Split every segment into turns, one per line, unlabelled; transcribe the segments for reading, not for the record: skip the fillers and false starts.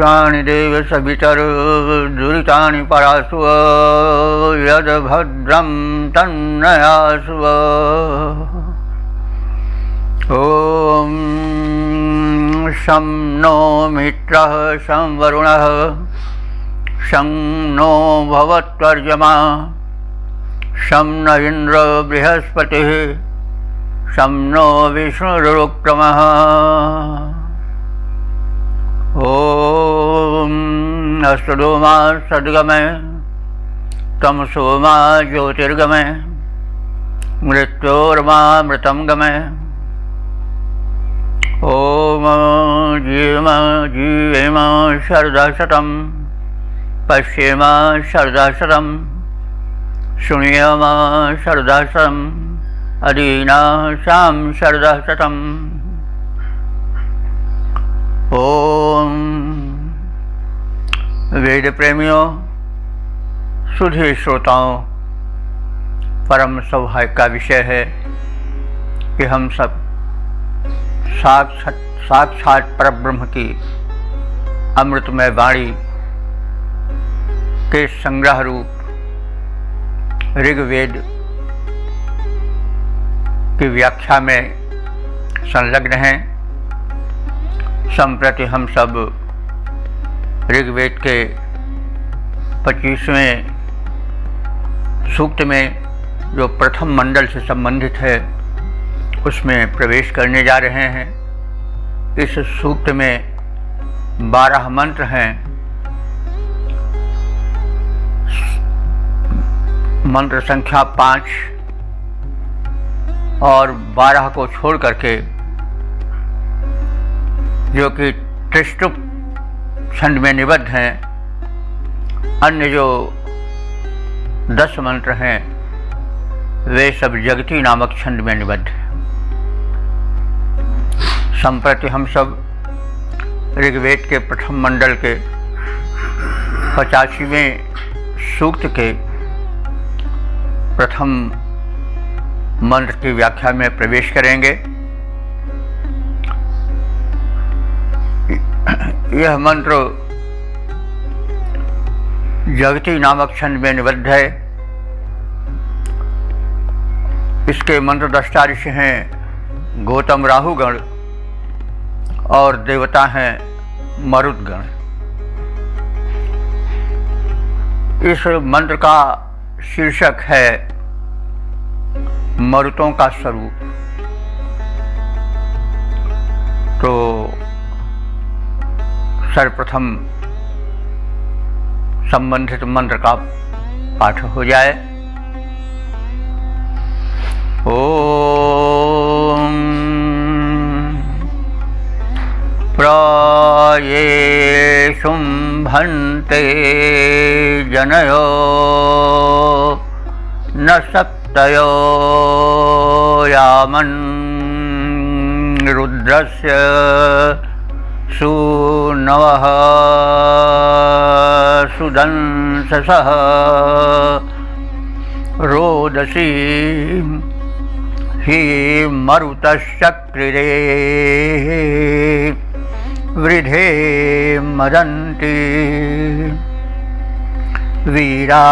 सहस्राणि देव सवितर्दुरितानि परासु यद्भद्रं तन्नयासु। ॐ शं नो मित्रः शं वरुणः शं नो भवत्वर्यमा शं न इन्द्रो बृहस्पतिः शं नो विष्णुरुक्रमः। ॐ अस्तु मा सद्गमय तमसो मा ज्योतिर्गमय मृत्योर्मामृतं गमय। ॐ जीवेम शरदशतं पश्येम शरदशतं शृणुयाम शरदशतम् अदीनाशां शरदशतम्। ओम वेद प्रेमियों, सुधी श्रोताओं, परम सौभाग्य का विषय है कि हम सब साक्षात परब्रह्म की अमृतमय वाणी के संग्रह रूप ऋग्वेद की व्याख्या में संलग्न हैं। संप्रति हम सब ऋग्वेद के 25वें सूक्त में जो प्रथम मंडल से संबंधित है उसमें प्रवेश करने जा रहे हैं। इस सूक्त में 12 मंत्र हैं। मंत्र संख्या 5 और 12 को छोड़ करके, जो कि त्रिष्टुप छंद में निबद्ध हैं, अन्य जो 10 मंत्र हैं वे सब जगती नामक छंद में निबद्ध हैं। संप्रति हम सब ऋग्वेद के प्रथम मंडल के 85वें सूक्त के प्रथम मंत्र की व्याख्या में प्रवेश करेंगे। यह मंत्र जगती नामक छंद में निबद्ध है। इसके मंत्र द्रष्टा ऋषि हैं गौतम राहुगण और देवता हैं मरुदगण। इस मंत्र का शीर्षक है मरुतों का स्वरूप। तो सर्वप्रथम संबंधित मंत्र का पाठ हो जाए। ओम प्रायेषुं भन्ते जनयो न सप्तयो यामन् रुद्रस्य सुनवः सुदंससः रोदसी हि मरुतश्चक्रिरे वृधे मदन्ति वीरा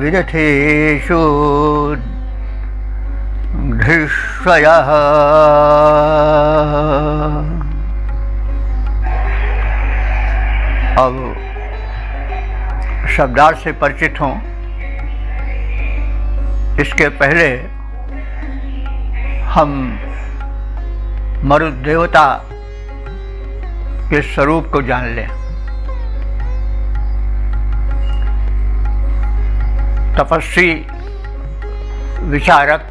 विदथेषु धृष्वयः। अब शब्दार्थ से परिचित हों, इसके पहले हम मरुद देवता के स्वरूप को जान लें। तपस्वी विचारक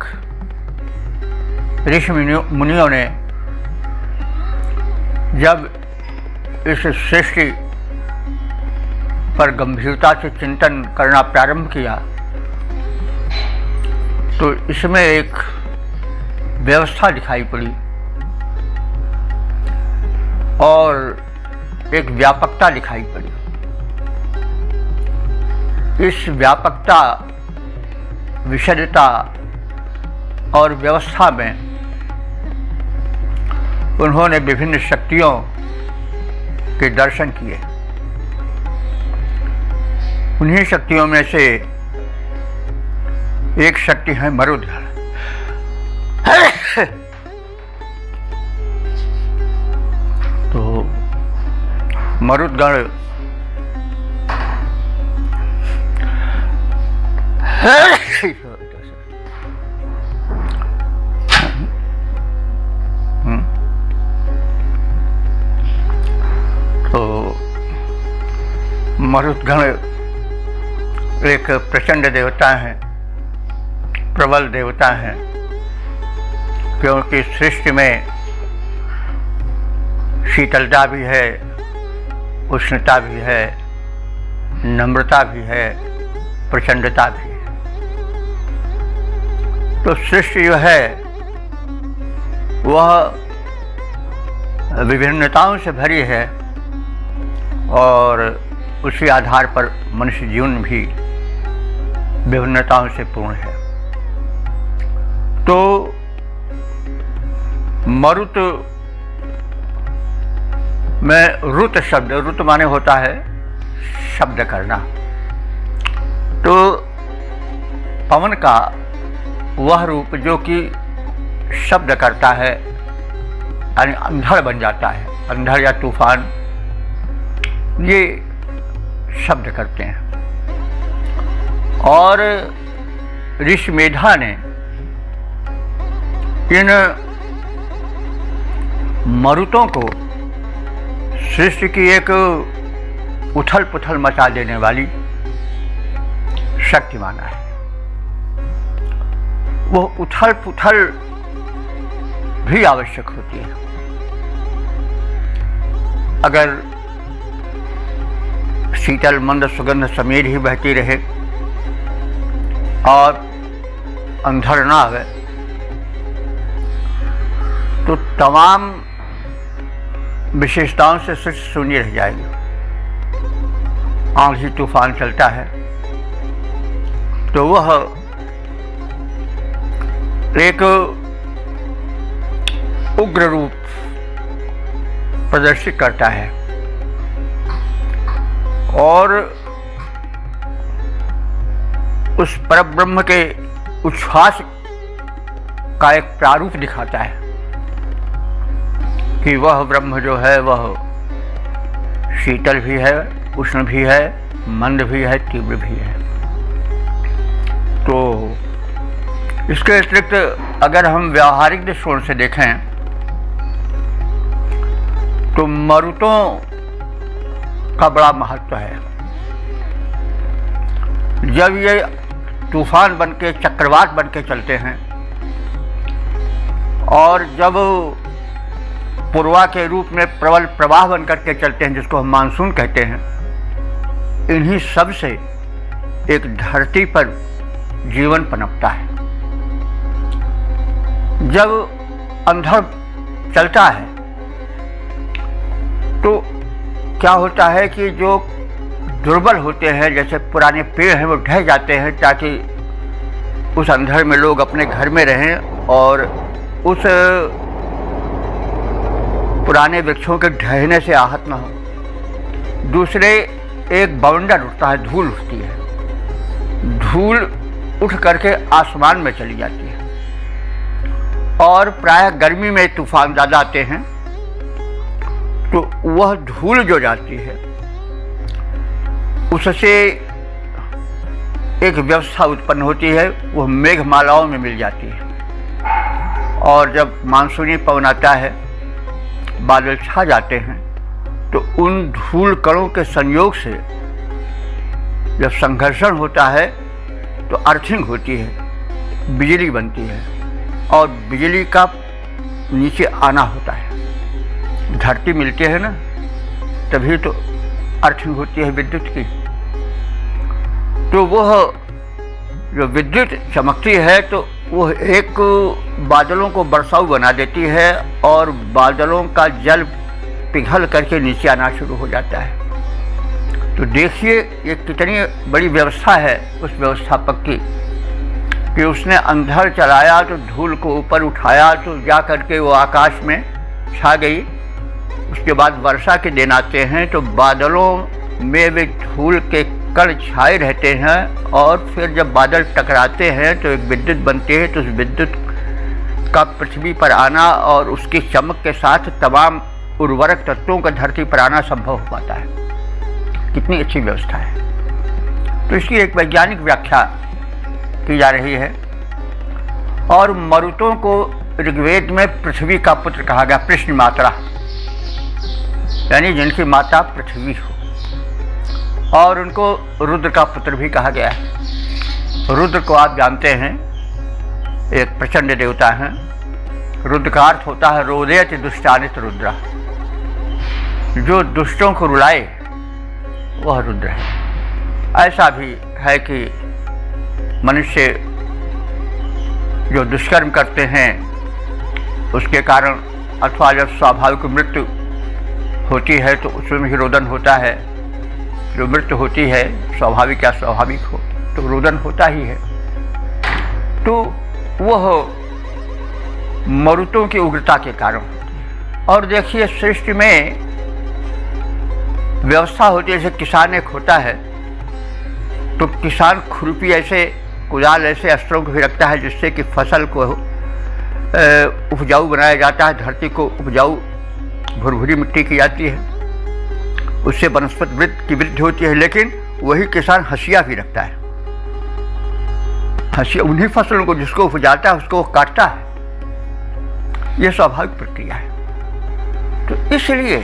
ऋषि मुनियों ने जब इस सृष्टि पर गंभीरता से चिंतन करना प्रारंभ किया तो इसमें एक व्यवस्था दिखाई पड़ी और एक व्यापकता दिखाई पड़ी। इस व्यापकता, विशदता और व्यवस्था में उन्होंने विभिन्न शक्तियों के दर्शन किए। उन्हीं शक्तियों में से एक शक्ति है मरुद्गण। तो मरुद्गण तो मरुद्गण एक प्रचंड देवता है, प्रबल देवता है, क्योंकि सृष्टि में शीतलता भी है, उष्णता भी है, नम्रता भी है, प्रचंडता भी है। तो सृष्टि जो है वह विभिन्नताओं से भरी है और उसी आधार पर मनुष्य जीवन भी विभिन्नताओं से पूर्ण है। तो मरुत में रुत शब्द, रुत माने होता है शब्द करना। तो पवन का वह रूप जो कि शब्द करता है, यानी अंधड़ बन जाता है, अंधड़ या तूफान, ये शब्द करते हैं। और ऋषि मेधा ने इन मरुतों को सृष्टि की एक उथल पुथल मचा देने वाली शक्ति माना है। वो उथल पुथल भी आवश्यक होती है। अगर शीतल मंद सुगंध समीर ही बहती रहे और अंधड़ ना आवे तो तमाम विशेषताओं से सृष्टि शून्य रह जाएगी। आंधी तूफान चलता है तो वह एक उग्र रूप प्रदर्शित करता है और उस परब्रह्म के उच्छ्वास का एक प्रारूप दिखाता है कि वह ब्रह्म जो है वह शीतल भी है, उष्ण भी है, मंद भी है, तीव्र भी है। तो इसके अतिरिक्त अगर हम व्यावहारिक दृष्टिकोण से देखें तो मरुतों का बड़ा महत्व है। जब ये तूफान बनके, चक्रवात बनके चलते हैं और जब पूर्वा के रूप में प्रबल प्रवाह बन करके चलते हैं, जिसको हम मानसून कहते हैं, इन्हीं सब से एक धरती पर जीवन पनपता है। जब अंधड़ चलता है तो क्या होता है कि जो दुर्बल होते हैं, जैसे पुराने पेड़ हैं, वो ढह जाते हैं ताकि उस अंधड़ में लोग अपने घर में रहें और उस पुराने वृक्षों के ढहने से आहत ना हो। दूसरे एक बवंडर उठता है, धूल उठती है, धूल उठ करके आसमान में चली जाती है और प्रायः गर्मी में तूफान ज़्यादा आते हैं तो वह धूल जो जाती है उससे एक व्यवस्था उत्पन्न होती है, वह मेघमालाओं में मिल जाती है और जब मानसूनी पवन आता है, बादल छा जाते हैं तो उन धूल कणों के संयोग से जब संघर्षण होता है तो अर्थिंग होती है, बिजली बनती है और बिजली का नीचे आना होता है। धरती मिलती है ना, तभी तो अर्थिंग होती है विद्युत की। तो वह जो विद्युत चमकती है तो वह एक बादलों को बरसाऊ बना देती है और बादलों का जल पिघल करके नीचे आना शुरू हो जाता है। तो देखिए ये कितनी बड़ी व्यवस्था है उस व्यवस्थापक की कि उसने अंधड़ चलाया तो धूल को ऊपर उठाया तो जा करके वो आकाश में छा गई। उसके बाद वर्षा के दिन आते हैं तो बादलों में वे धूल के कण छाए रहते हैं और फिर जब बादल टकराते हैं तो एक विद्युत बनती है, तो उस विद्युत का पृथ्वी पर आना और उसकी चमक के साथ तमाम उर्वरक तत्वों का धरती पर आना संभव हो पाता है। कितनी अच्छी व्यवस्था है। तो इसकी एक वैज्ञानिक व्याख्या की जा रही है। और मरुतों को ऋग्वेद में पृथ्वी का पुत्र कहा गया, प्रश्न मात्रा, यानी जिनकी माता पृथ्वी हो, और उनको रुद्र का पुत्र भी कहा गया है। रुद्र को आप जानते हैं, एक प्रचंड देवता हैं। रुद्र का अर्थ होता है रोदयति दुष्टानित रुद्रा, जो दुष्टों को रुलाए वह रुद्र है। ऐसा भी है कि मनुष्य जो दुष्कर्म करते हैं उसके कारण अथवा जब स्वाभाविक मृत्यु होती है तो उसमें भी रोदन होता है। जो मृत्यु होती है स्वाभाविक या स्वाभाविक हो तो रोदन होता ही है। तो वह मरुतों की उग्रता के कारण होती है। और देखिए सृष्टि में व्यवस्था होती है, जैसे किसान एक होता है तो किसान खुरपी ऐसे कुदाल ऐसे अस्त्रों को भी रखता है जिससे कि फसल को उपजाऊ बनाया जाता है, धरती को उपजाऊ भुरभुरी मिट्टी की जाती है, उससे वनस्पति वृद्धि की वृद्धि होती है। लेकिन वही किसान हंसिया भी रखता है, हंसिया उन्हीं फसलों को जिसको उपजाता है उसको वो काटता है। यह स्वाभाविक प्रक्रिया है। तो इसलिए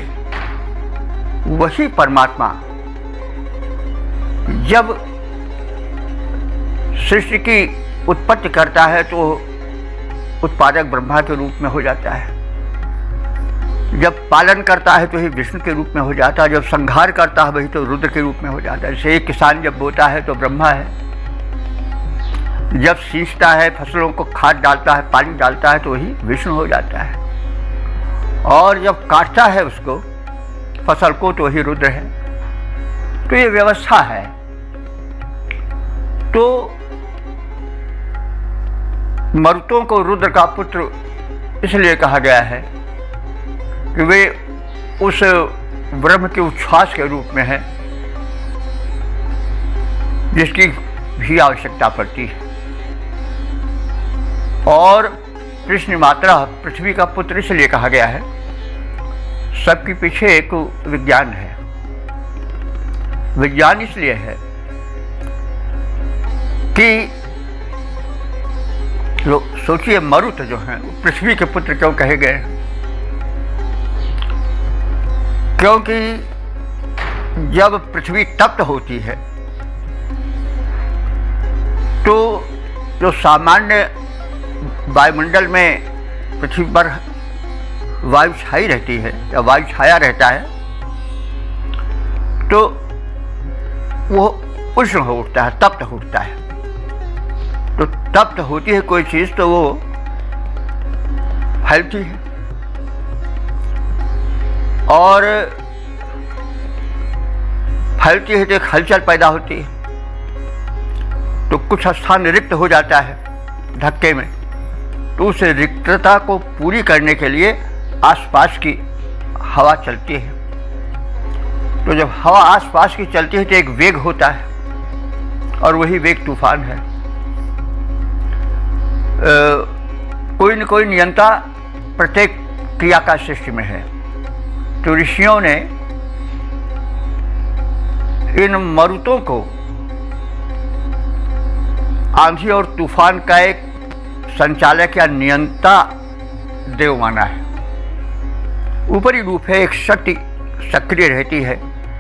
वही परमात्मा जब सृष्टि की उत्पत्ति करता है तो उत्पादक ब्रह्मा के रूप में हो जाता है, जब पालन करता है तो ही विष्णु के रूप में हो जाता है, जब संहार करता है वही तो रुद्र के रूप में हो जाता है। जैसे एक किसान जब बोता है तो ब्रह्मा है, जब सींचता है फसलों को खाद डालता है पानी डालता है तो वही विष्णु हो जाता है, और जब काटता है उसको फसल को तो वही रुद्र है। तो ये व्यवस्था है। तो मरुतों को रुद्र का पुत्र इसलिए कहा गया है कि वे उस ब्रह्म के उच्छ्वास के रूप में है जिसकी भी आवश्यकता पड़ती है। और कृष्ण मात्रा पृथ्वी का पुत्र इसलिए कहा गया है, सबके पीछे एक विज्ञान है। विज्ञान इसलिए है कि सोचिए मरुत जो हैं पृथ्वी के पुत्र क्यों कहे गए, क्योंकि जब पृथ्वी तप्त होती है तो जो सामान्य वायुमंडल में पृथ्वी पर वायु छाई रहती है या वायु छाया रहता है तो वो उष्ण हो उठता है, तप्त हो उठता है। तो तप्त होती है कोई चीज़ तो वो फैलती है, और फैलती है तो एक हलचल पैदा होती है। तो कुछ स्थान रिक्त हो जाता है धक्के में, तो उस रिक्तता को पूरी करने के लिए आसपास की हवा चलती है। तो जब हवा आसपास की चलती है तो एक वेग होता है, और वही वेग तूफान है। कोई न कोई नियंता प्रत्येक क्रिया का सृष्टि में है। तो ऋषियों ने इन मरुतों को आंधी और तूफान का एक संचालक या नियंता देव माना है। ऊपरी रूप है, एक शक्ति सक्रिय रहती है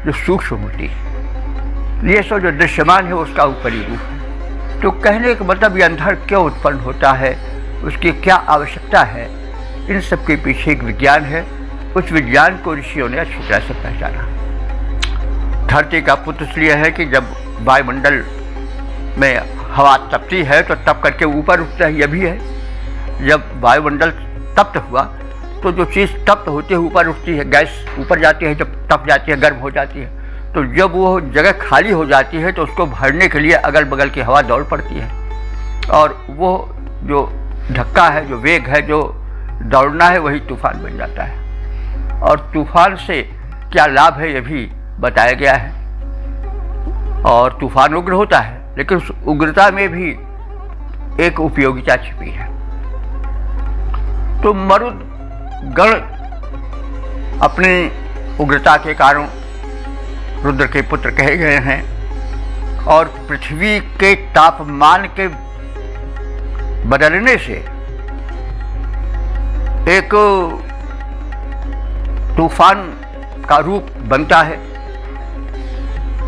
जो सूक्ष्म होती है। ये सब जो दृश्यमान है उसका ऊपरी रूप है। तो कहने का मतलब ये अंधड़ क्यों उत्पन्न होता है, उसकी क्या आवश्यकता है, इन सब के पीछे एक विज्ञान है। उस विज्ञान को ऋषियों ने अच्छी तरह से पहचाना। धरती का पुत्र इसलिए है कि जब वायुमंडल में हवा तपती है तो तप करके ऊपर उठता है, यह भी है। जब वायुमंडल तप्त हुआ तो जो चीज़ तप्त होती है ऊपर उठती है, गैस ऊपर जाती है, जब तप जाती है गर्म हो जाती है। तो जब वो जगह खाली हो जाती है तो उसको भरने के लिए अगल बगल की हवा दौड़ पड़ती है, और वो जो धक्का है, जो वेग है, जो दौड़ना है, वही तूफान बन जाता है। और तूफान से क्या लाभ है ये भी बताया गया है। और तूफान उग्र होता है, लेकिन उस उग्रता में भी एक उपयोगिता छिपी है। तो मरुद गण अपनी उग्रता के कारण रुद्र के पुत्र कहे गए हैं और पृथ्वी के तापमान के बदलने से एक तूफान का रूप बनता है,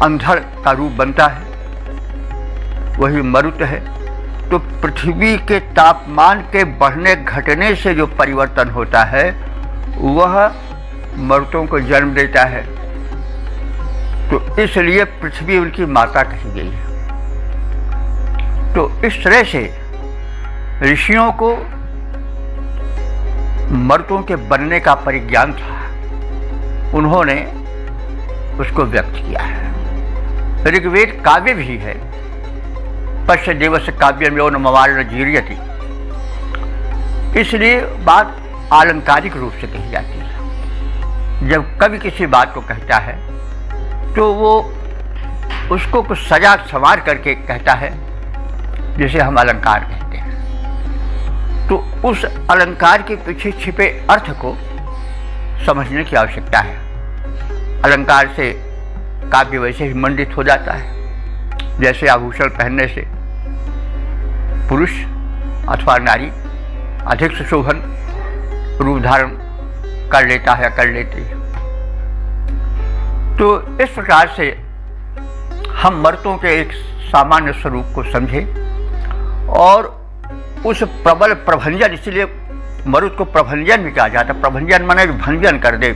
अंधड़ का रूप बनता है, वही मरुत है। तो पृथ्वी के तापमान के बढ़ने घटने से जो परिवर्तन होता है वह मरुतों को जन्म देता है। तो इसलिए पृथ्वी उनकी माता कही गई है। तो इस तरह से ऋषियों को मरुतों के बनने का परिज्ञान था, उन्होंने उसको व्यक्त किया है। ऋग्वेद काव्य भी है, पश्य देवस्य काव्यम यो न मवाल न जीर्यति, इसलिए बात आलंकारिक रूप से कही जाती है। जब कवि किसी बात को कहता है तो वो उसको कुछ सजा संवार करके कहता है, जिसे हम अलंकार कहते हैं। तो उस अलंकार के पीछे छिपे अर्थ को समझने की आवश्यकता है। अलंकार से काव्य वैसे ही मंडित हो जाता है, जैसे आभूषण पहनने से पुरुष अथवा नारी अधिक सुशोभन रूप धारण कर लेता है, कर लेती है। तो इस प्रकार से हम मरुतों के एक सामान्य स्वरूप को समझें और उस प्रबल प्रभंजन, इसलिए मरुत को प्रभंजन भी कहा जाता है। प्रभंजन माने भंजन कर दे,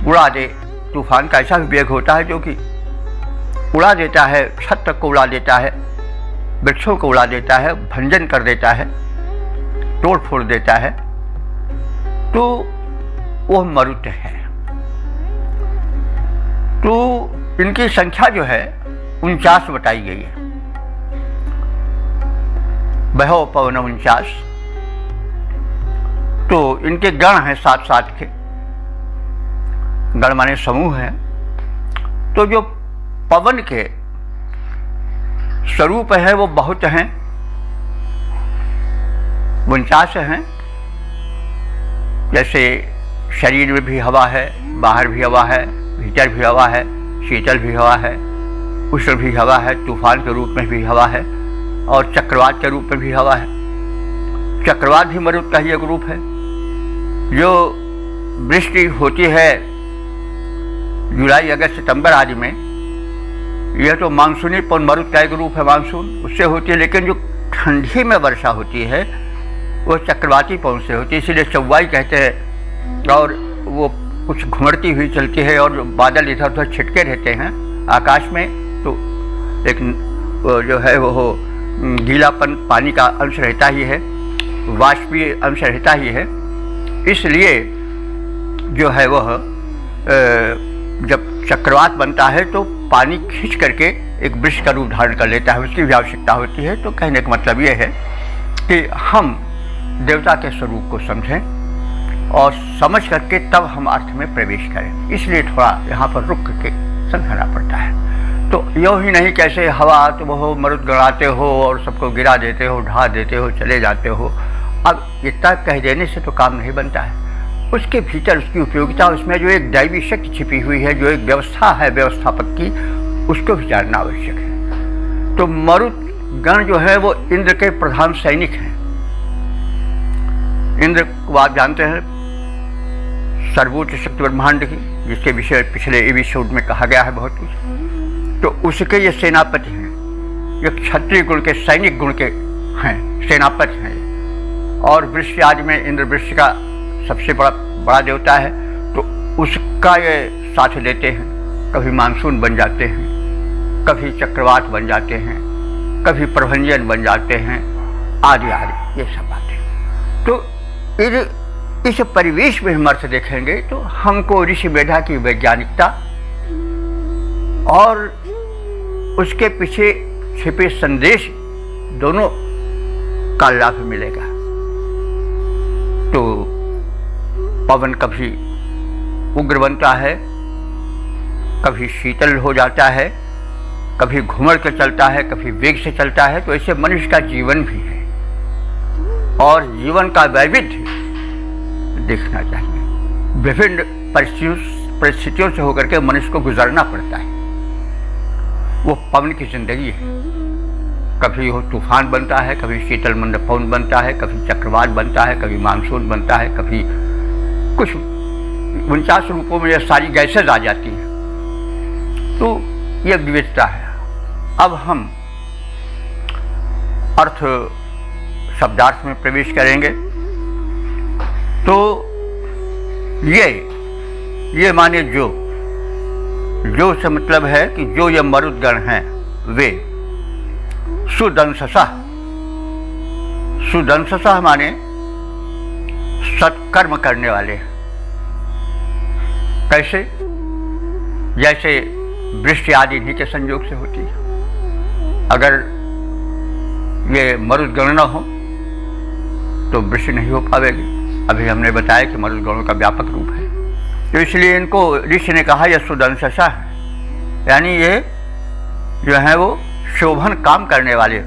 उड़ा दे। तूफान का ऐसा भी वेग होता है जो कि उड़ा देता है, छत तक को उड़ा देता है, वृक्षों को उड़ा देता है, भंजन कर देता है, तोड़ फोड़ देता है। तो वह मरुत है। तो इनकी संख्या जो है 49 बताई गई है। बहो पवन 49। तो इनके गण हैं 7-7 के। गण माने समूह है। तो जो पवन के स्वरूप है वो बहुत हैं, 49 हैं। जैसे शरीर में भी हवा है, बाहर भी हवा है, भीतर भी हवा है, शीतल भी हवा है, उष्ण भी हवा है, तूफान के रूप में भी हवा है और चक्रवात के रूप में भी हवा है। चक्रवात भी मरुत का ही एक रूप है। जो वृष्टि होती है जुलाई, अगस्त, सितंबर आदि में, यह तो मानसूनी पवन मरुत का एक रूप है, मानसून उससे होती है। लेकिन जो ठंडी में वर्षा होती है वो चक्रवाती पवन से होती है, इसीलिए चौवाई कहते हैं। और वो कुछ घुमड़ती हुई चलती है और बादल इधर उधर छिटके रहते हैं आकाश में। तो एक जो है वो गीलापन पानी का अंश रहता ही है, वाष्पीय अंश रहता ही है। इसलिए जो है वह जब चक्रवात बनता है तो पानी खींच करके एक वृक्ष का रूप धारण कर लेता है, उसकी भी आवश्यकता होती है। तो कहने का मतलब ये है कि हम देवता के स्वरूप को समझें और समझ करके तब हम अर्थ में प्रवेश करें। इसलिए थोड़ा यहाँ पर रुक के समझना पड़ता है। तो यूँ ही नहीं कैसे हवा तुम हो, मरुत गड़ाते हो और सबको गिरा देते हो, ढा देते हो, चले जाते हो। अब इतना कह देने से तो काम नहीं बनता है। उसके भीतर उसकी उपयोगिता, उसमें जो एक दैवी शक्ति छिपी हुई है, जो एक व्यवस्था है व्यवस्थापक की, उसको भी जानना आवश्यक है। तो मरुत गण जो है वो इंद्र के प्रधान सैनिक हैं। इंद्र को आप जानते हैं सर्वोच्च शक्ति ब्रह्मांड की, जिसके विषय पिछले एपिसोड में कहा गया है बहुत कुछ। तो उसके ये सेनापति हैं, ये क्षत्रिय गुण के, सैनिक गुण के हैं, सेनापति हैं। और वृक्ष आदि में इंद्र वृक्ष का सबसे बड़ा देवता है। तो उसका ये साथ लेते हैं। कभी मानसून बन जाते हैं, कभी चक्रवात बन जाते हैं, कभी प्रभंजन बन जाते हैं, आदि आदि ये सब बातें। तो इस परिवेश में हम अर्थ देखेंगे तो हमको ऋषि मेधा की वैज्ञानिकता और उसके पीछे छिपे संदेश दोनों का लाभ मिलेगा। तो पवन कभी उग्र बनता है, कभी शीतल हो जाता है, कभी घुमड़ के चलता है, कभी वेग से चलता है। तो ऐसे मनुष्य का जीवन भी है और जीवन का वैविध्य देखना चाहिए। विभिन्न परिस्थितियों से होकर के मनुष्य को गुजरना पड़ता है। वो पवन की जिंदगी है, कभी वो तूफान बनता है, कभी शीतल मंद पवन बनता है, कभी चक्रवात बनता है, कभी मानसून बनता है, कभी कुछ 49 रूपों में यह सारी गैसेज आ जाती हैं। तो यह विविधता है। अब हम अर्थ शब्दार्थ में प्रवेश करेंगे। तो ये माने जो से मतलब है कि जो ये मरुदगण हैं वे सुदंससः माने सत्कर्म करने वाले। कैसे? जैसे वृष्टि आदि इन्हीं के संयोग से होती है। अगर ये मरुदगण न हो तो वृष्टि नहीं हो पाएगी। अभी हमने बताया कि मरुदगणों का व्यापक रूप है। तो इसलिए इनको ऋषि ने कहा यह सुदंससः है, यानी ये जो है वो शोभन काम करने वाले,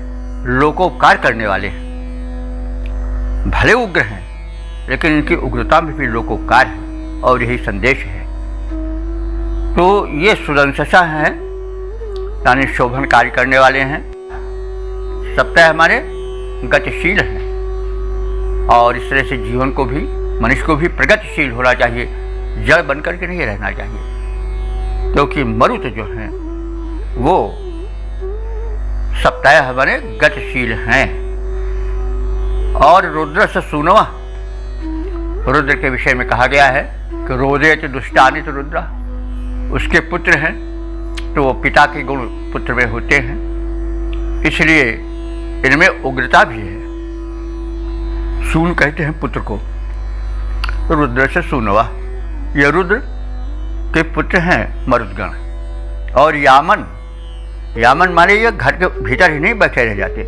लोकोपकार करने वाले हैं। भले उग्र हैं लेकिन इनकी उग्रता में भी लोकोपकार है और यही संदेश है। तो ये सुदंससः हैं, यानी शोभन कार्य करने वाले हैं। सप्ताह हमारे गतिशील हैं और इस तरह से जीवन को भी, मनुष्य को भी प्रगतिशील होना चाहिए, जड़ बनकर के नहीं रहना चाहिए। क्योंकि मरुत जो हैं वो सप्ताह हमारे गतिशील हैं। और रुद्र से सुनवा, रुद्र के विषय में कहा गया है कि रोदेत दुष्टानि तो रुद्र, उसके पुत्र हैं तो वो पिता के गुण पुत्र में होते हैं, इसलिए इनमें उग्रता भी है। सून कहते हैं पुत्र को, तो रुद्र से सुनवा, ये रुद्र के पुत्र हैं मरुदगण। और यामन माने ये घर के भीतर ही नहीं बैठे रह जाते,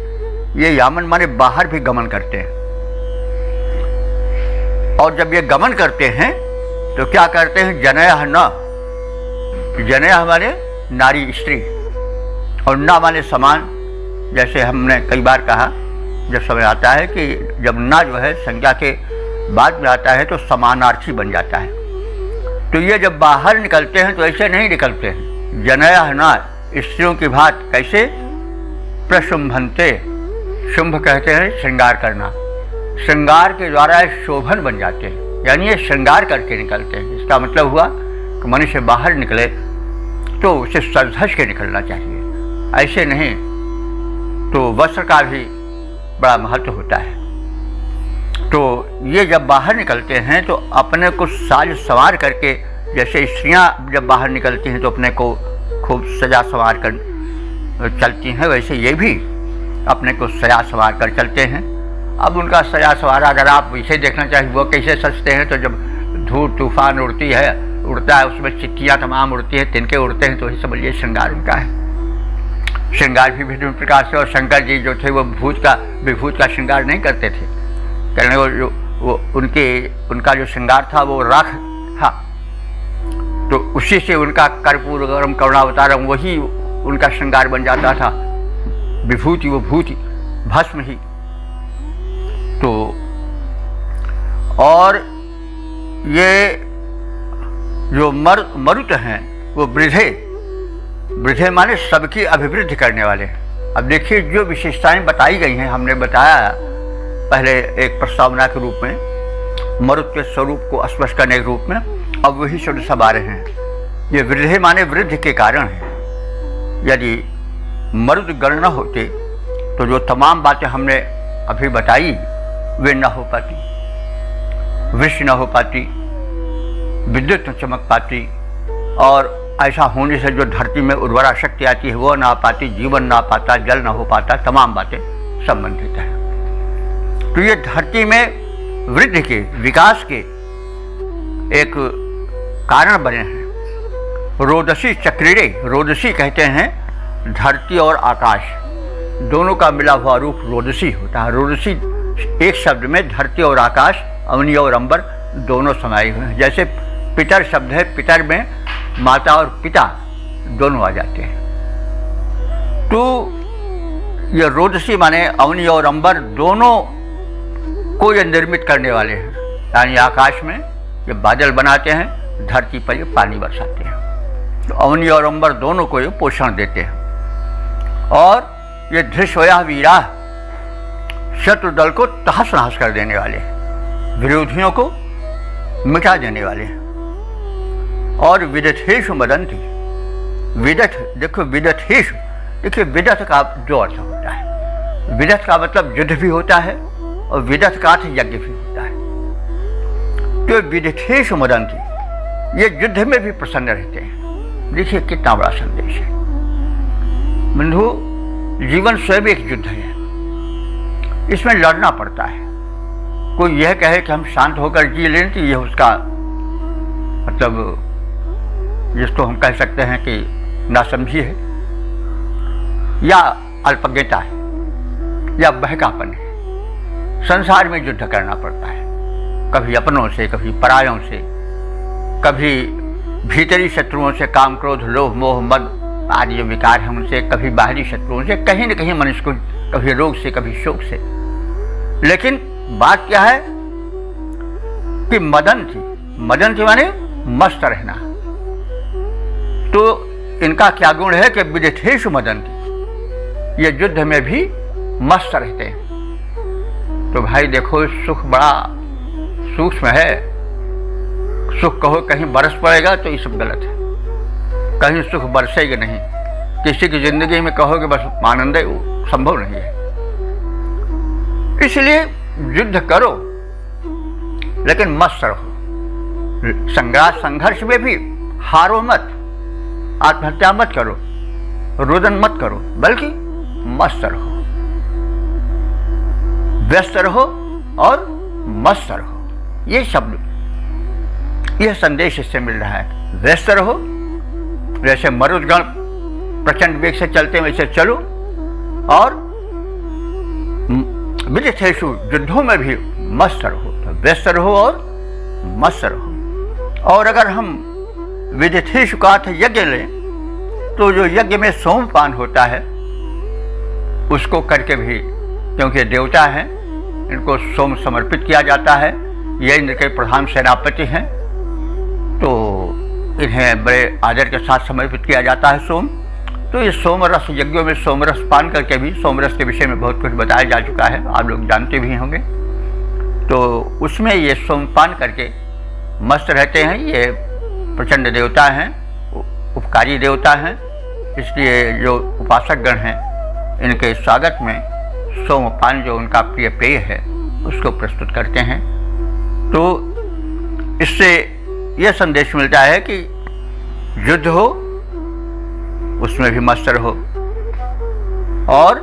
ये यामन माने बाहर भी गमन करते हैं। और जब ये गमन करते हैं तो क्या करते हैं? जनयः न, जनयः माने नारी स्त्री और न माने समान। जैसे हमने कई बार कहा, जब समय आता है कि जब ना जो है संज्ञा के बाद में आता है तो समानार्थी बन जाता है। तो ये जब बाहर निकलते हैं तो ऐसे नहीं निकलते हैं। जनयः न, स्त्रियों की भांति। कैसे? प्रशुंभन्ते, शुंभ कहते हैं श्रृंगार करना, श्रृंगार के द्वारा शोभन बन जाते हैं, यानी ये श्रृंगार करके निकलते हैं। इसका मतलब हुआ कि मनुष्य बाहर निकले तो उसे सज-धज के निकलना चाहिए, ऐसे नहीं। तो वस्त्र का भी बड़ा महत्व होता है। तो ये जब बाहर निकलते हैं तो अपने को साज संवार करके, जैसे स्त्रियां जब बाहर निकलती हैं तो अपने को खूब सजा संवार कर चलती हैं, वैसे ये भी अपने को सजा संवार कर चलते हैं। अब उनका सजा संवार अगर आप इसे देखना चाहिए वो कैसे सजते हैं, तो जब धूल तूफान उड़ता है उसमें चिट्टियाँ तमाम उड़ती हैं, तिनके उड़ते हैं, तो ये समझिए श्रृंगार उनका है। श्रृंगार भी विभिन्न प्रकार से। और शंकर जी जो थे वो विभूत का श्रृंगार नहीं करते थे, करने वो उनका जो श्रृंगार था वो राख था, तो उसी से उनका कर्पूर गरम करुणावतारम वही उनका श्रृंगार बन जाता था। विभूति वो भूति भस्म ही। तो और ये जो मरुत हैं वो वृद्धे माने सबकी अभिवृद्धि करने वाले हैं। अब देखिए जो विशेषताएं बताई गई हैं, हमने बताया पहले एक प्रस्तावना के रूप में मरुत के स्वरूप को स्पष्ट करने के रूप में, अब वही शब्द सब आ रहे हैं। ये वृद्धे माने वृद्धि के कारण है। यदि मरुद गण न होते तो जो तमाम बातें हमने अभी बताई वे न हो पाती, वृष्टि न हो पाती, विद्युत न चमक पाती, और ऐसा होने से जो धरती में उर्वरा शक्ति आती है वो ना आ पाती, जीवन ना आ पाता, जल ना हो पाता, तमाम बातें संबंधित हैं। तो ये धरती में वृद्धि के, विकास के एक कारण बने हैं। रोदसी चक्रीरे, रोदसी कहते हैं धरती और आकाश दोनों का मिला हुआ रूप रोदसी होता है। रोदसी एक शब्द में धरती और आकाश, अवनी और अंबर दोनों समाये हुए हैं। जैसे पितर शब्द है, पितर में माता और पिता दोनों आ जाते हैं। तो ये रोदसी माने अवनी और अंबर दोनों को ये निर्मित करने वाले हैं, यानी आकाश में ये बादल बनाते हैं, धरती पर ये पानी बरसाते हैं। तो अवनी और अंबर दोनों को ये पोषण देते हैं। और ये धृष्वया वीरा शत्रु दल को तहस नहस कर देने वाले हैं, विरोधियों को मिटा देने वाले हैं। और विदथेषु मदन्ति, विदथ देखो, विदथेषु देखिए, विदथ का दो अर्थ होता है। विदथ का मतलब युद्ध भी होता है और विदथ का अर्थ यज्ञ भी होता है। तो विदथेषु मदन्ति, ये युद्ध में भी प्रसन्न रहते हैं। देखिए कितना बड़ा संदेश है बंधु। जीवन स्वयं एक युद्ध है, इसमें लड़ना पड़ता है। कोई यह कहे कि हम शांत होकर जी लें तो यह उसका मतलब, जिसको हम कह सकते हैं कि नासमझी है या अल्पज्ञता है या बहकापन है। संसार में युद्ध करना पड़ता है, कभी अपनों से, कभी परायों से, कभी भीतरी शत्रुओं से, काम क्रोध लोभ मोह मद आदि जो विकार हैं उनसे, कभी बाहरी शत्रुओं से, कहीं न कहीं मनुष्य को कभी रोग से, कभी शोक से। लेकिन बात क्या है कि मदन थी माने मस्त रहना। तो इनका क्या गुण है कि विदथेषु मदन्ति, ये युद्ध में भी मस्त रहते हैं। तो भाई देखो, सुख बड़ा सूक्ष्म है। सुख कहो कहीं बरस पड़ेगा तो ये सब गलत है, कहीं सुख बरसेगा नहीं। किसी की जिंदगी में कहोगे बस आनंद है, वो संभव नहीं है। इसलिए युद्ध करो लेकिन मस्त रहो। संघर्ष में भी हारो मत, आत्महत्या मत करो, रोदन मत करो, बल्कि मस्त रहो, व्यस्त रहो और मस्त रहो। ये शब्द, यह संदेश इससे मिल रहा है। व्यस्त रहो, जैसे मरुदगण प्रचंड वेग से चलते हैं वैसे चलो। और विदथेषु, युद्धों में भी मस्त रहो। तो व्यस्त रहो और मस्त रहो। और अगर हम विदथेषु का अर्थ यज्ञ लें तो जो यज्ञ में सोमपान होता है उसको करके भी, क्योंकि देवता हैं, इनको सोम समर्पित किया जाता है। ये इंद्र के प्रधान सेनापति हैं, तो इन्हें बड़े आदर के साथ समर्पित किया जाता है सोम। तो ये सोमरस यज्ञों में सोमरस पान करके भी, सोमरस के विषय में बहुत कुछ बताया जा चुका है, आप लोग जानते भी होंगे। तो उसमें ये सोमपान करके मस्त रहते हैं। ये प्रचंड देवता हैं, उपकारी देवता हैं, इसलिए जो उपासक गण हैं इनके स्वागत में सोमपान, जो उनका प्रिय पेय है, उसको प्रस्तुत करते हैं। तो इससे यह संदेश मिलता है कि युद्ध हो उसमें भी मस्त रहो, और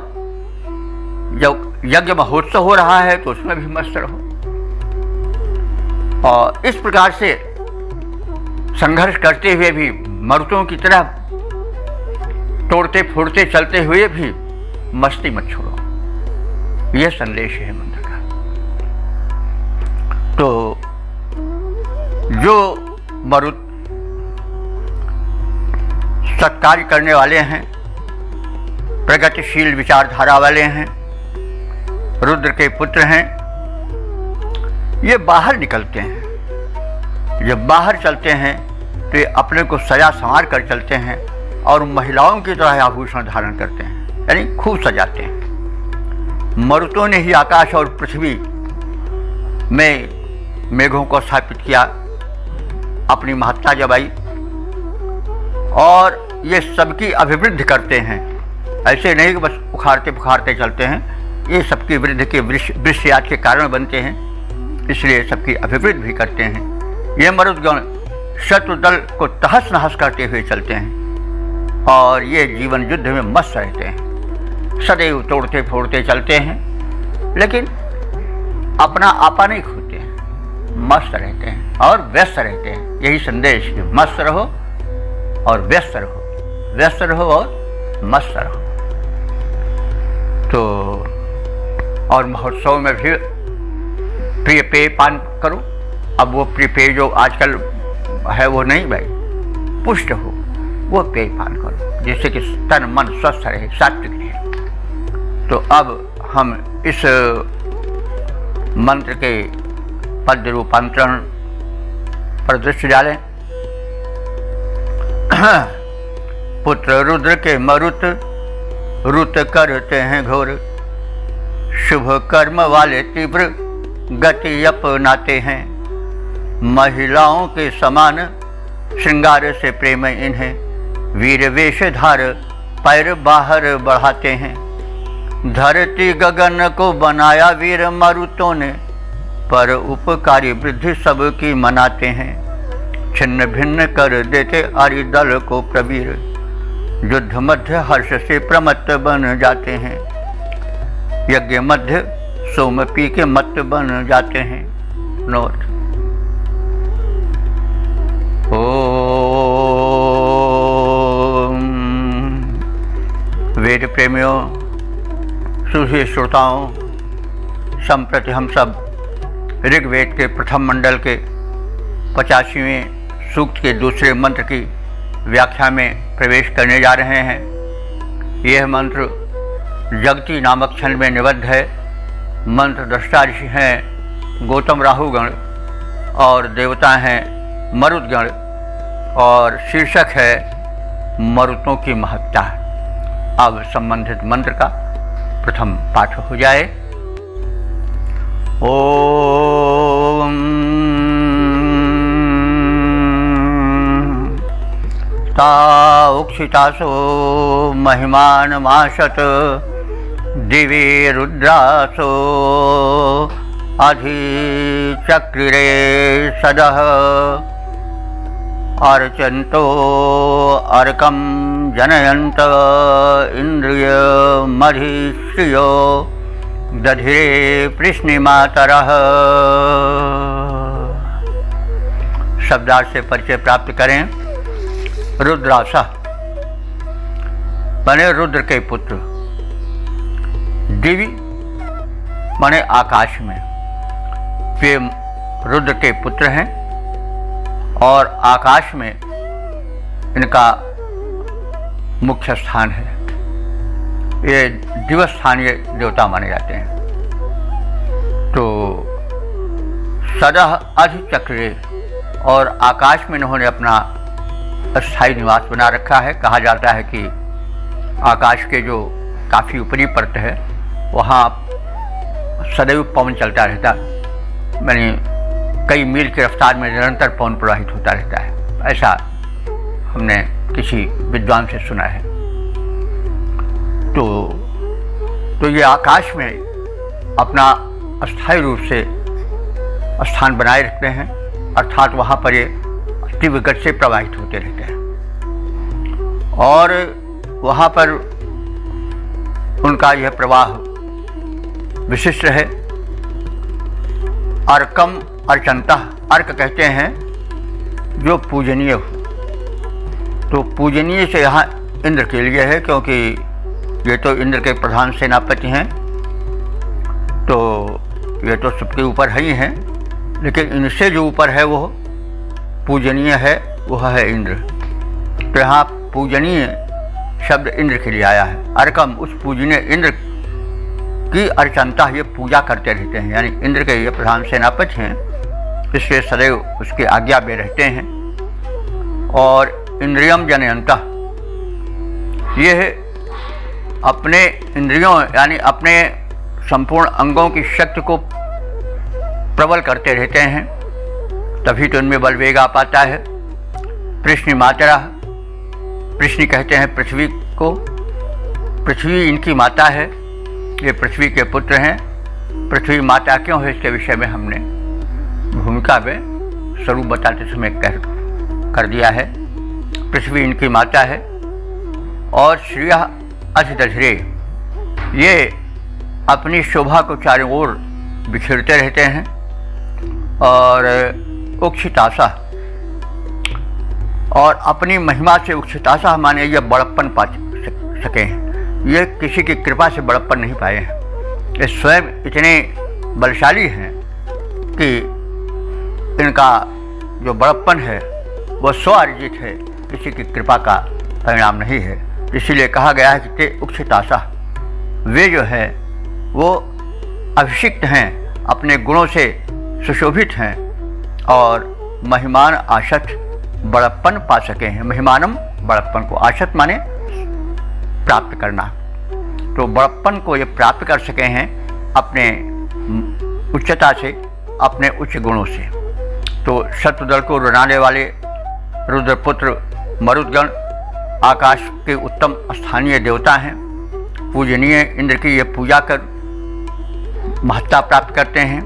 जब यज्ञ महोत्सव हो रहा है तो उसमें भी मस्त रहो। और इस प्रकार से संघर्ष करते हुए भी, मर्दों की तरह तोड़ते फोड़ते चलते हुए भी मस्ती मत छोड़ो। यह संदेश है मंत्र का। तो जो मरुद सत्कार्य करने वाले हैं, प्रगतिशील विचारधारा वाले हैं, रुद्र के पुत्र हैं, ये बाहर निकलते हैं। जब बाहर चलते हैं तो ये अपने को सजा संवार कर चलते हैं और महिलाओं की तरह आभूषण धारण करते हैं, यानी खूब सजाते हैं। मरुतों ने ही आकाश और पृथ्वी में मेघों को स्थापित किया, अपनी महत्ता जमाई, और ये सबकी अभिवृद्धि करते हैं। ऐसे नहीं कि बस उखाड़ते पुखारते चलते हैं, ये सबकी वृद्धि के वृक्षयात के कारण बनते हैं, इसलिए सबकी अभिवृद्धि भी करते हैं। ये मरुदगण शत्रु दल को तहस नहस करते हुए चलते हैं और ये जीवन युद्ध में मस्त रहते हैं, सदैव तोड़ते फोड़ते चलते हैं, लेकिन अपना आपा नहीं खोते हैं, मस्त रहते हैं और व्यस्त रहते हैं। यही संदेश, मस्त रहो और व्यस्त रहो, व्यस्त रहो और मस्त रहो। तो और महोत्सव में भी प्रिय पेय पान करो। अब वो प्रिय पेय जो आजकल है वो नहीं भाई, पुष्ट हो, वो पेय पान करो, जिससे कि तन मन स्वस्थ रहे, सात्विक रहे। तो अब हम इस मंत्र के पद्य रूपांतरण पर दृष्टि डालें। पुत्र रुद्र के मरुत रुत करते हैं घोर, शुभ कर्म वाले तीव्र गति अपनाते हैं। महिलाओं के समान श्रृंगार से प्रेम इन्हें, वीर वेश धार पैर बाहर बढ़ाते हैं। धरती गगन को बनाया वीर मरुतों ने, पर उपकारी वृद्धि सबकी मनाते हैं। छिन्न भिन्न कर देते आर्य दल को प्रवीर, युद्ध मध्य हर्ष से प्रमत्त बन जाते हैं। यज्ञ मध्य सोम पी के मत बन जाते हैं। नोट। ओम। वेद प्रेमियों, सुधी श्रोताओं, संप्रति हम सब ऋग्वेद के प्रथम मंडल के 85वें सूक्त के दूसरे मंत्र की व्याख्या में प्रवेश करने जा रहे हैं। यह मंत्र जगती नामक छंद में निबद्ध है। मंत्र दृष्टा ऋषि हैं गौतम राहुगण और देवता हैं मरुदगण, और शीर्षक है मरुतों की महत्ता। अब संबंधित मंत्र का प्रथम पाठ हो जाए। ओम ता उक्षितासो महिमान माशत, दिवे रुद्रासो अधिचक्रिरे सदः। अर्चन्तो अर्कं जनयन्त इंद्रिय मधिश्रियो, दधिरे कृष्णिमातरः। शब्दार्थ से परिचय प्राप्त करें। रुद्रासः बने रुद्र के पुत्र, दिवी माने आकाश में, वे रुद्र के पुत्र हैं और आकाश में इनका मुख्य स्थान है। ये दिवस्थानीय देवता माने जाते हैं। तो सदह अधिचक्रे, और आकाश में इन्होंने अपना अस्थायी निवास बना रखा है। कहा जाता है कि आकाश के जो काफ़ी ऊपरी परत है वहाँ सदैव पवन चलता रहता है, यानी कई मील की रफ्तार में निरंतर पवन प्रवाहित होता रहता है। ऐसा हमने किसी विद्वान से सुना है। तो ये आकाश में अपना अस्थायी रूप से स्थान बनाए रखते हैं, अर्थात वहाँ पर ये तीव्र गति से प्रवाहित होते रहते हैं और वहाँ पर उनका यह प्रवाह विशिष्ट है। अर्कम अर्चन्तः, अर्क कहते हैं जो पूजनीय हो। तो पूजनीय से यहाँ इंद्र के लिए है, क्योंकि ये तो इंद्र के प्रधान सेनापति हैं, तो ये तो सबके ऊपर है ही हैं, लेकिन इनसे जो ऊपर है वो पूजनीय है, वह है इंद्र। तो यहाँ पूजनीय शब्द इंद्र के लिए आया है। अर्कम, उस पूजनीय इंद्र की अर्चन्तः, ये पूजा करते रहते हैं, यानी इंद्र के ये प्रधान सेनापति हैं, इसलिए सदैव उसकी आज्ञा में रहते हैं। और इंद्रियम जनयन्तः, ये अपने इंद्रियों यानी अपने संपूर्ण अंगों की शक्ति को प्रबल करते रहते हैं, तभी तो इनमें बल वेग आ पाता है। पृष्णि मातरा, पृष्णि कहते हैं पृथ्वी को, पृथ्वी इनकी माता है, ये पृथ्वी के पुत्र हैं। पृथ्वी माता क्यों है इसके विषय में हमने भूमिका में स्वरूप बताते समय कर दिया है। पृथ्वी इनकी माता है। और श्रिय अधिदधिरे, ये अपनी शोभा को चारों ओर बिखेरते रहते हैं। और उक्षितासा, और अपनी महिमा से उक्षितासा माने यह बड़प्पन पा सके हैं। ये किसी की कृपा से बड़प्पन नहीं पाए हैं, ये स्वयं इतने बलशाली हैं कि इनका जो बड़प्पन है वह स्व अर्जित है, किसी की कृपा का परिणाम नहीं है। इसीलिए कहा गया है कि ते उक्षितासा, वे जो है वो अभिषिक्त हैं, अपने गुणों से सुशोभित हैं और महिमान आशत बड़प्पन पा सके हैं। महिमानम बड़प्पन को, आशत माने प्राप्त करना, तो बड़प्पन को ये प्राप्त कर सके हैं अपने उच्चता से, अपने उच्च गुणों से। तो शत्रुदल को रुलाने वाले रुद्रपुत्र मरुदगण आकाश के उत्तम स्थानीय देवता हैं। पूजनीय इंद्र की ये पूजा कर महत्ता प्राप्त करते हैं।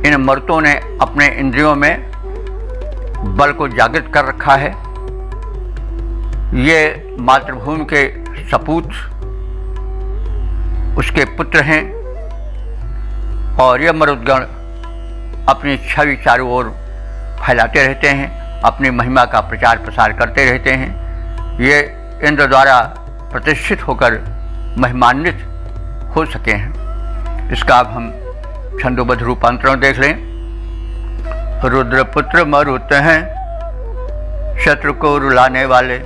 इन मरुतों ने अपने इंद्रियों में बल को जागृत कर रखा है। ये मातृभूमि के सपूत उसके पुत्र हैं और ये मरुदगण अपनी छवि चारों ओर फैलाते रहते हैं, अपनी महिमा का प्रचार प्रसार करते रहते हैं। ये इंद्र द्वारा प्रतिष्ठित होकर महिमान्वित हो सके हैं। इसका अब हम छंदोबद्ध रूपांतरण देख लें। रुद्रपुत्र मरुत हैं, शत्रु को रुलाने वाले,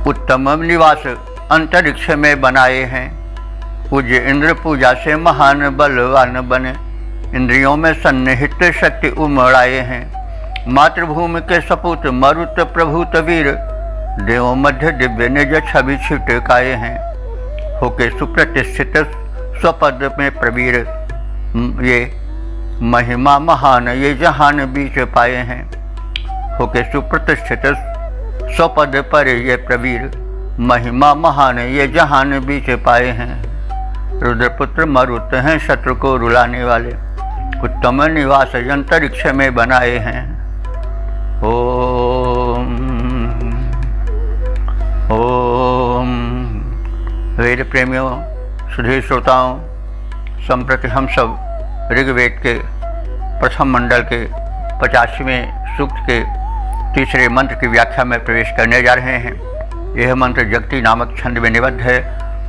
उत्तम निवास अंतरिक्ष में बनाए हैं। पूज्य इंद्र पूजा से महान बलवान बने, इंद्रियों में सन्निहित शक्ति उमड़ाए हैं। मातृभूमि के सपूत मरुत प्रभुत वीर, देवों मध्य दिव्य निज छवि छिटकाए हैं। होके सुप्रतिष्ठित स्वपद में प्रवीर, ये महिमा महान ये जहान बीच पाए हैं। होके सुप्रतिष्ठित स्वपद पर ये प्रवीर, महिमा महान ये जहान बीच पाए हैं। रुद्रपुत्र मरुत हैं, शत्रु को रुलाने वाले, उत्तम निवास अंतरिक्ष में बनाए हैं। ओम ओम। वेद प्रेमियों, सुधीर श्रोताओं, संप्रति हम सब ऋग्वेद के प्रथम मंडल के 85वें सूक्त के तीसरे मंत्र की व्याख्या में प्रवेश करने जा रहे हैं। यह मंत्र जगती नामक छंद में निबद्ध है।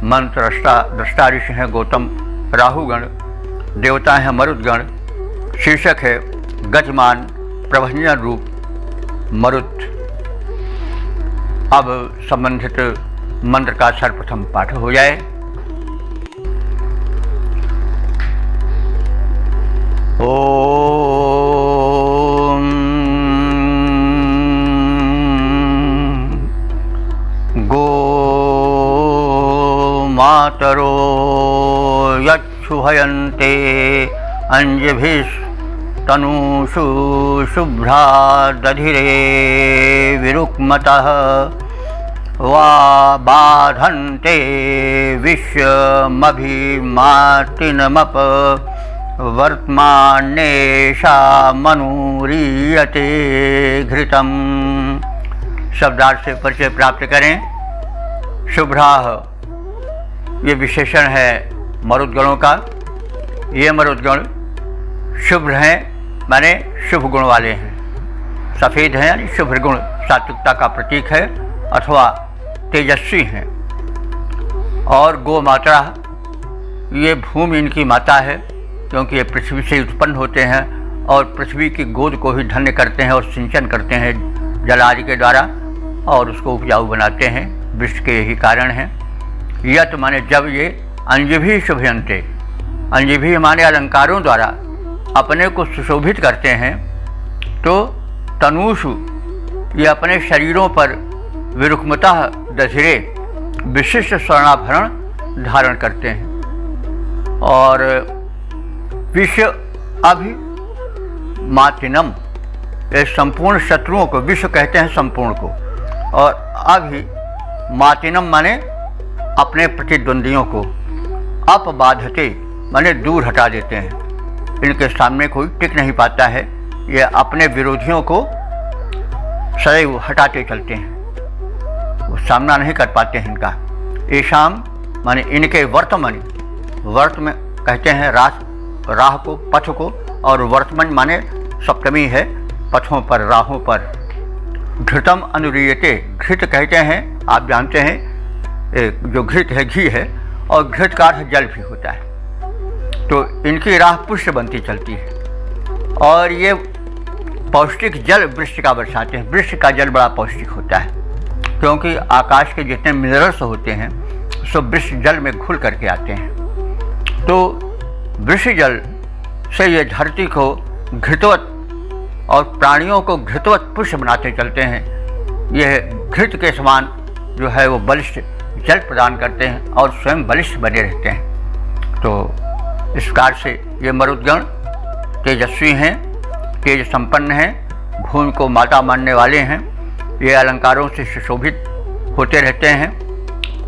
मंत्र दृष्टा ऋषि हैं गौतम, राहुगण देवता हैं मरुदगण। शीर्षक है गजमान प्रभंजन रूप मरुत। अब संबंधित मंत्र का सर्वप्रथम पाठ हो जाए। ओम गो मातरो यच्छुभयन्ते अंजभिस्तनूषु शुभ्रा दधिरे विरुक्मतः वा बाधन्ते विश्वमभिमातिनमप वर्तमानेशा मनुरीयते घृतम। शब्दार्थ से परिचय प्राप्त करें। शुभ्राह ये विशेषण है मरुदगणों का। ये मरुदगण शुभ्र हैं माने शुभ गुण वाले हैं। सफ़ेद हैं यानी शुभ गुण, सात्विकता का प्रतीक है अथवा तेजस्वी हैं। और गो माता, ये भूमि इनकी माता है क्योंकि ये पृथ्वी से उत्पन्न होते हैं और पृथ्वी की गोद को ही धन्य करते हैं और सिंचन करते हैं जल आदि के द्वारा और उसको उपजाऊ बनाते हैं। वृक्ष के यही कारण हैं। यत माने जब ये अंजभि शुभयन्ते, अंजभि माने अलंकारों द्वारा अपने को सुशोभित करते हैं, तो तनुषु ये अपने शरीरों पर विरुक्मतः दधिरे विशिष्ट स्वर्णाभरण धारण करते हैं। और विश्व अभिमातिनम, ये संपूर्ण शत्रुओं को, विश्व कहते हैं संपूर्ण को, और अभिमातिनम माने अपने प्रतिद्वंदियों को, अपबाधते माने दूर हटा देते हैं। इनके सामने कोई टिक नहीं पाता है, ये अपने विरोधियों को सदैव हटाते चलते हैं, वो सामना नहीं कर पाते हैं इनका। येषाम माने इनके वर्तमान, वर्त में कहते हैं राह को, पथ को, और वर्तमान माने सप्तमी है, पथों पर, राहों पर। घृतम अनुरीयते, घृत कहते हैं, आप जानते हैं जो घृत है घी है, और घृत का अर्थ जल भी होता है। तो इनकी राह पुष्ट बनती चलती है और ये पौष्टिक जल वृक्ष का बरसाते हैं। वृक्ष का जल बड़ा पौष्टिक होता है, क्योंकि आकाश के जितने मिनरल्स होते हैं सब वृक्ष जल में घुल करके आते हैं। तो वृक्ष जल से ये धरती को घृतवत और प्राणियों को घृतवत पुष्ट बनाते चलते हैं। यह घृत के समान जो है वो बलिष्ठ जल प्रदान करते हैं और स्वयं बलिष्ठ बने रहते हैं। तो इस प्रकार से ये मरुद्गण तेजस्वी हैं, तेज संपन्न हैं, भूमि को माता मानने वाले हैं। ये अलंकारों से सुशोभित होते रहते हैं,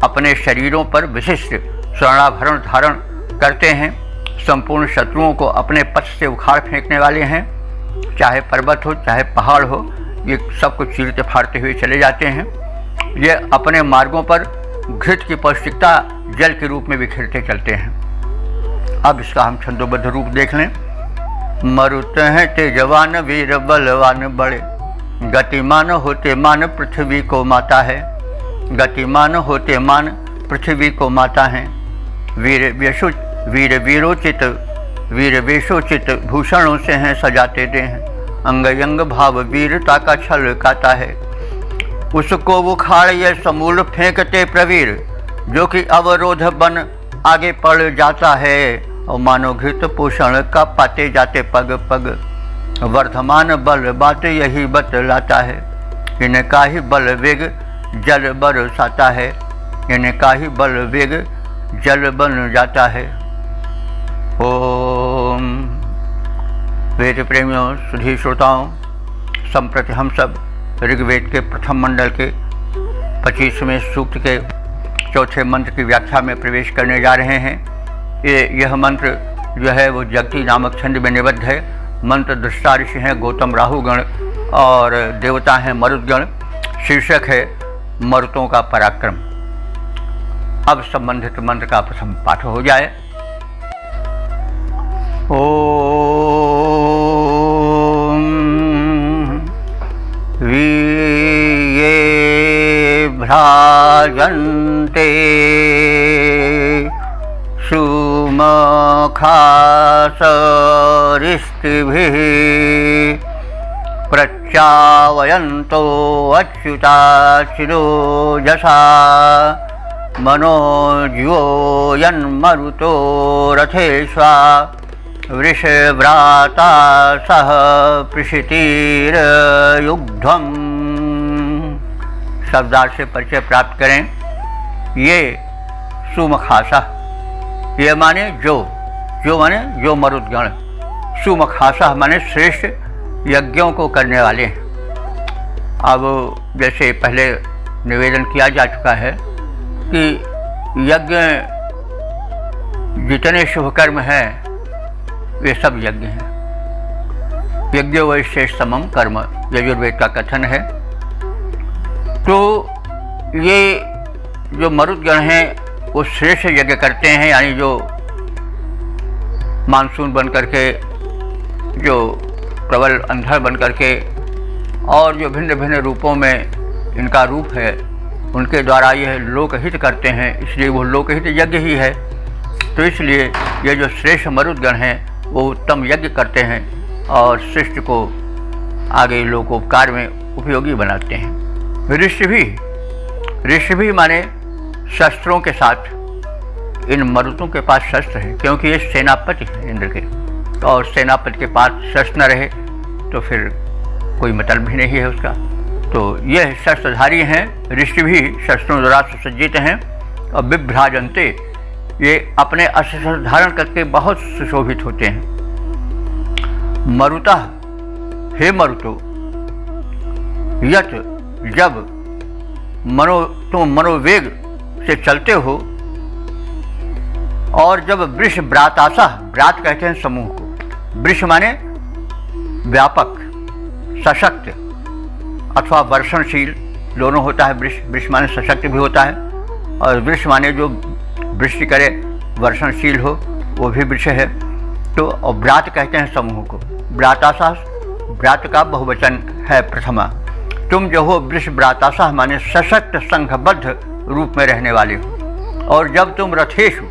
अपने शरीरों पर विशिष्ट स्वर्णाभरण धारण करते हैं, संपूर्ण शत्रुओं को अपने पथ से उखाड़ फेंकने वाले हैं। चाहे पर्वत हो चाहे पहाड़ हो, ये सब कुछ चीरते फाड़ते हुए चले जाते हैं। ये अपने मार्गों पर घृत की पौष्टिकता जल के रूप में बिखेरते चलते हैं। अब इसका हम छंदोबद्ध रूप देख लें। मरुत हैं तेजवान वीर बलवान बड़े, गतिमान होते मान पृथ्वी को माता है। गतिमान होते मान पृथ्वी को माता है। वीर वेशोचित भूषणों से हैं सजाते दे हैं। अंग अंग भाव वीरता का छल खाता है। उसको उखाड़ ये समूल फेंकते प्रवीर, जो कि अवरोध बन आगे पड़ जाता है। और मानो घृत पोषण का पाते जाते पग पग, वर्धमान बल बात यही बतलाता है। इनका ही बल वेग जल बरसाता है। इनका ही बल वेग जल बन जाता है। ओम। वेद प्रेमियों, सुधी श्रोताओं, संप्रति हम सब ऋग्वेद के प्रथम मंडल के 25वें सूक्त के चौथे मंत्र की व्याख्या में प्रवेश करने जा रहे हैं। यह मंत्र जो है वो जगती नामक छंद में निबद्ध है। मंत्र दृष्टा ऋषि हैं गौतम राहुगण और देवता हैं मरुद्गण। शीर्षक है मरुतों का पराक्रम। अब संबंधित मंत्र का प्रथम पाठ हो जाए। ओम वीये भ्राजन्ते सुमखासरिष्टिभिः प्रच्चावयन्तो अच्युता चिरोजसा मनोज्योयन्मरुतो रथेष्वा वृषव्राता सह पृषितिर्युग्ध्वम्। शब्दार्थ से परिचय प्राप्त करें। ये सुमखासा, ये माने जो माने जो मरुद्गण। सुमखासा माने श्रेष्ठ यज्ञों को करने वाले हैं। अब जैसे पहले निवेदन किया जा चुका है कि यज्ञ जितने शुभ कर्म हैं वे सब यज्ञ हैं। यज्ञ वैशेष समम कर्म, यजुर्वेद का कथन है। तो ये जो मरुद्गण हैं वो श्रेष्ठ यज्ञ करते हैं, यानी जो मानसून बन करके, जो प्रबल अंधर बन करके और जो भिन्न भिन्न रूपों में इनका रूप है, उनके द्वारा यह लोकहित करते हैं, इसलिए वो लोकहित यज्ञ ही है। तो इसलिए ये जो श्रेष्ठ मरुद्गण हैं वो उत्तम यज्ञ करते हैं और सृष्टि को आगे लोकोपकार में उपयोगी बनाते हैं। ऋषभि माने शस्त्रों के साथ। इन मरुतों के पास शस्त्र है, क्योंकि ये सेनापति है इंद्र के, और सेनापति के पास शस्त्र न रहे तो फिर कोई मतलब भी नहीं है उसका। तो यह शस्त्रधारी हैं। ऋषभि शस्त्रों द्वारा सुसज्जित हैं। और विभ्राजन्ते, ये अपने अस्त्र धारण करके बहुत सुशोभित होते हैं। मरुतः, हे मरुतो, यत, जब तुम मनोवेग से चलते हो और जब वृष व्रातासा, व्रात कहते हैं समूह को। वृष माने व्यापक, सशक्त अथवा वर्षणशील दोनों होता है। वृष माने सशक्त भी होता है, और वृष माने जो वृष्टि करे, वर्षणशील हो, वो भी वृष है। तो और व्रात कहते हैं समूह को। व्रातासा, व्रात का बहुवचन है प्रथमा। तुम जो हो वृष व्रातासा माने सशक्त संघबद्ध रूप में रहने वाले हो। और जब तुम रथेषु,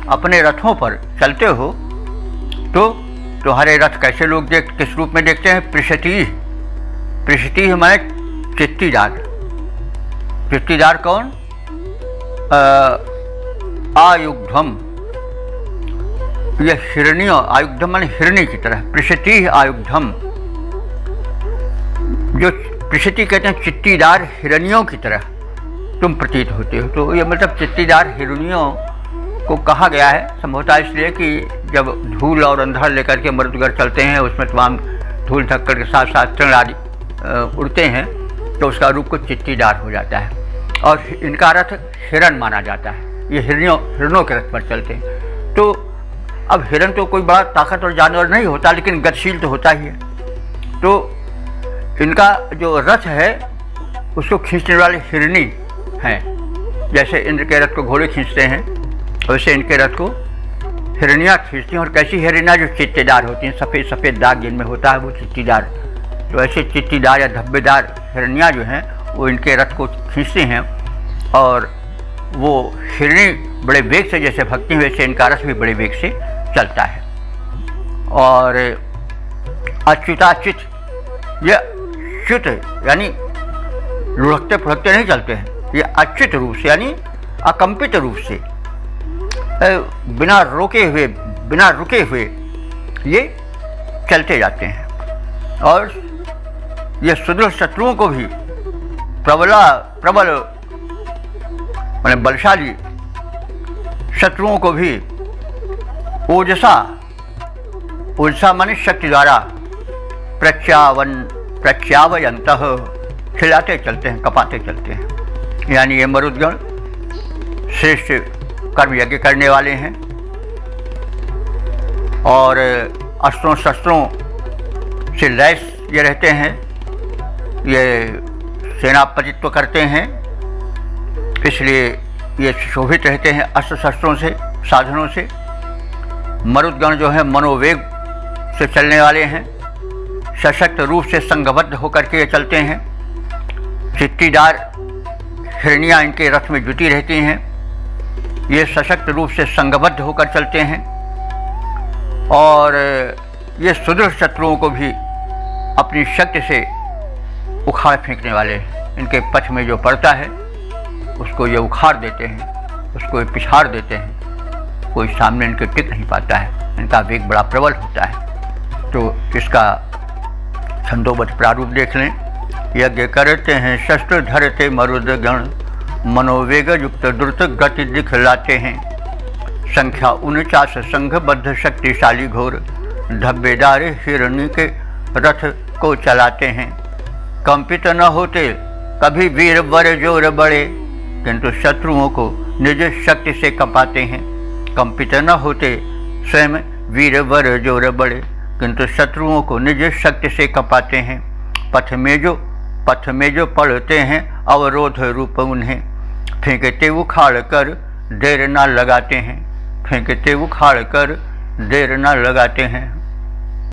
अपने रथों पर चलते हो, तो तुम्हारे रथ कैसे लोग किस रूप में देखते हैं? पृषति माने चित्तीदार, चित्तीदार कौन? आयुग्धम, यह हिरण्यो, आयुग्धम माने हिरणी की तरह, पृषति आयुग्धम, जो पृषति कहते हैं चित्तीदार हिरण्यों की तरह तुम प्रतीत होते हो। तो ये मतलब चित्तीदार हिरण्यों को कहा गया है संभवतः इसलिए कि जब धूल और अंधड़ लेकर के मरुदगढ़ चलते हैं, उसमें तमाम धूल धक्कड़ के साथ साथ तृण आदि उड़ते हैं, तो उसका रूप कुछ चित्तीदार हो जाता है। और इनका रथ हिरण माना जाता है, ये हिरणों के रथ पर चलते हैं। तो अब हिरण तो कोई बड़ा ताकतवर जानवर नहीं होता, लेकिन गतिशील तो होता ही है। तो इनका जो रथ है उसको खींचने वाले हिरणी हैं। जैसे इंद्र के रथ को घोड़े खींचते हैं, वैसे इनके रथ को हिरनियाँ खींचती हैं। और कैसी हिरनियाँ? जो चित्तेदार होती हैं, सफ़ेद सफ़ेद दाग जिनमें होता है वो चित्तीदार। तो ऐसे चित्तीदार या धब्बेदार हिरनियाँ जो हैं वो इनके रथ को खींचती हैं। और वो हिरणी बड़े वेग से जैसे भगती हैं, वैसे इनका रथ भी बड़े वेग से चलता है। और अच्युताच्युत, यह च्युत यानी लुढ़कते फुढ़कते नहीं चलते हैं, ये अच्युत रूप से यानी अकंपित रूप से, बिना रुके हुए ये चलते जाते हैं। और ये सुदृढ़ शत्रुओं को भी प्रबल माने बलशाली शत्रुओं को भी ओजसा माने शक्ति द्वारा प्रच्यावयंतः खिलाते चलते हैं, कपाते चलते हैं। यानी ये मरुदगण श्रेष्ठ कर्म यज्ञ करने वाले हैं और अस्त्रों शस्त्रों से लैस ये रहते हैं, ये सेनापतित्व करते हैं, इसलिए ये शोभित रहते हैं अस्त्र शस्त्रों से, साधनों से। मरुदगण जो है मनोवेग से चलने वाले हैं, सशक्त रूप से संघबद्ध होकर के ये चलते हैं। चित्तीदार हिरनियाँ इनके रथ में जुटी रहती हैं, ये सशक्त रूप से संघबद्ध होकर चलते हैं। और ये सुदृढ़ शत्रुओं को भी अपनी शक्ति से उखाड़ फेंकने वाले हैं। इनके पथ में जो पड़ता है उसको ये उखाड़ देते हैं, उसको ये पिछाड़ देते हैं, कोई सामने इनके टिक नहीं पाता है, इनका वेग बड़ा प्रबल होता है। तो इसका छंदोबद्ध प्रारूप देख लें। यज्ञ करते हैं शस्त्र धरते मरुदगण, मनोवेग युक्त द्रुत गति दिखलाते हैं। संख्या 49 संघबद्ध शक्तिशाली घोर, धब्बेदार हिरणी के रथ को चलाते हैं। कंपित न होते कभी वीर वर जोर बड़े, किंतु शत्रुओं को निज शक्ति से कंपाते हैं। कंपित न होते स्वयं वीर वर जोर बड़े, किंतु शत्रुओं को निज शक्ति से कंपाते हैं। पथ में जो पड़ते हैं अवरोध रूप उन्हें, फेंकते उखाड़ कर देर न लगाते हैं। फेंकते उखाड़ कर देर न लगाते हैं।